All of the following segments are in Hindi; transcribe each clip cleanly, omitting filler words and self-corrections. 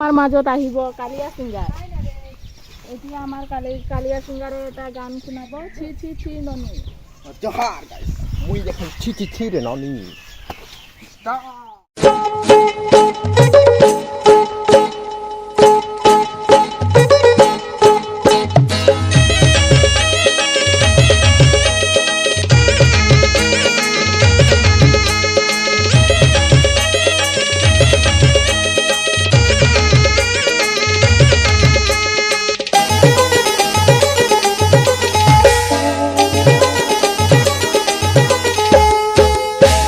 আমার মাজত আহিব কালিয়া সিঙ্গার। এতিয়া আমার কালিয়া সিঙ্গারে এটা গান শুনাব, ছি ছি ছি ননি। জোহার গাইস, মুই দেখুন ছি ছি ছি রে ননি।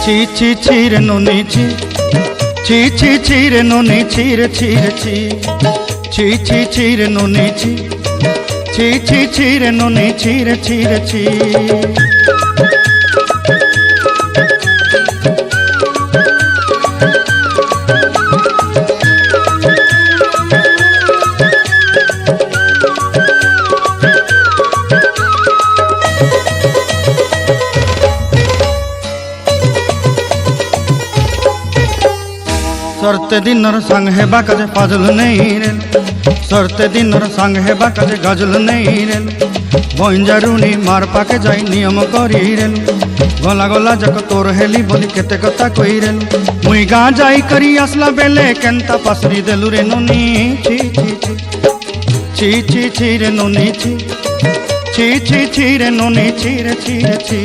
ছি ছি ছি রে ননি ছি ছি ছি ছি রে ননি ছি রে ছি রে ছি ছি ছি ছি রে ননি ছি ছি ছি ছি রে ননি ছি রে ছি রে ছি। सरते दिनर संग हेबा काजे फाजल नहीं रेल, सरते दिनर संग हेबा काजे गजल नहीं रेल। बंजारुनी मार पाके जाई नियम करी रेल, गला गला जक तोर हेली बोली केते कथा कही रेल। मुई गाँ जाई करी आसला बेले केंता पासरी देलु रे ननी। छी छी छी छी छी छी रे ननी छी छी छी छी रे ननी छी रे छी रे छी।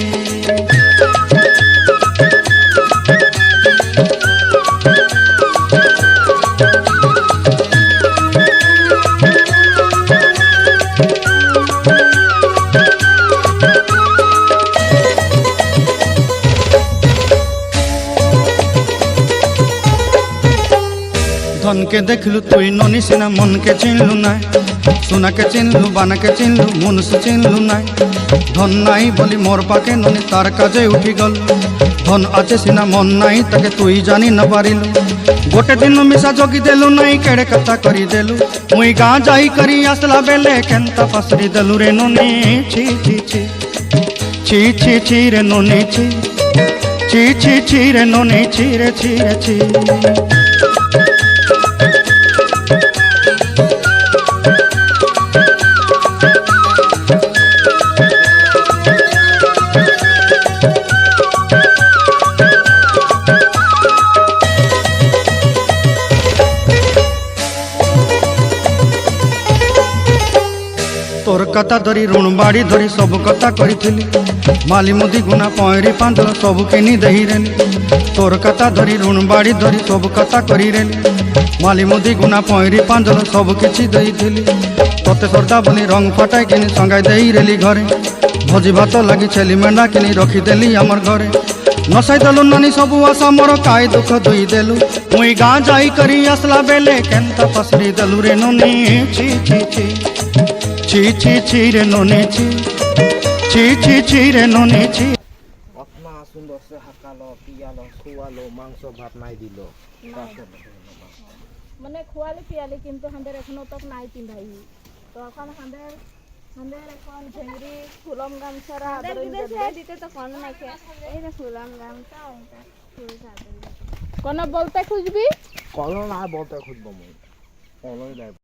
धन के देखलु तुई ननी सिना मन के चिन्हलु नाय, सुना के चिन्हलु बाना के चिन्हलु मन से चिन्हलु नाय। धन नाई बोली मोर पाके ननी तार काजे उठी गल, धन आचे सिना मन नाई ताके तुई जानी न पारिलु। गोटे दिन मिसा जोगी देलु नाई केड़े कथा करी देलु। मुई गाँ जाई करी आसला बेले केंता पासरी देलु रे ननी। छी छी छी छी छी छी रे ननी छी छी छी छी रे ननी छी रे छी रे छी। तोर कथा धरी ऋण बाड़ी धरी सब कथा करी, माली मुदी गुना पहरी पांदल सब किनी दही रेली। तोर कथा धरी ऋण बाड़ी धरी सब कथा करी रेली, माली मुदी गुना पहरी पांदल सब किछि दही थी। तोते सरदा बोली रंग फटाई किनी संगाई दही रेली घरे, भोजी भात लगी छेली मेंढा किनी रखी देली हमर घरे। नसाई देलु नानी सबु आशा मोर काय दुख दुई देलु। मुई गाँ जाई करी आसला बेले केंता पसरी देलु रे ननी। छी छी छी ছি ছি ছি রে ননি ছি ছি ছি ছি রে ননি ছি। অতনা সুন্দর সে হাকালো পিয়ালো খুয়ালো মাংস ভাত নাই দিল, মানে খোয়ালি পিয়ালি কিন্তু হাঁদের এখনো তক নাই পিন্ধাই। তো এখন হাঁদের এখন ঝেংরি ফুলম গামছারা দিতে তো কোনো নাই, এই যে ফুলম গামছা ফুল সাদা কোন বলতে খুঁজবি, কলো না বলতে খুঁজবো মুই, কলোই নাই।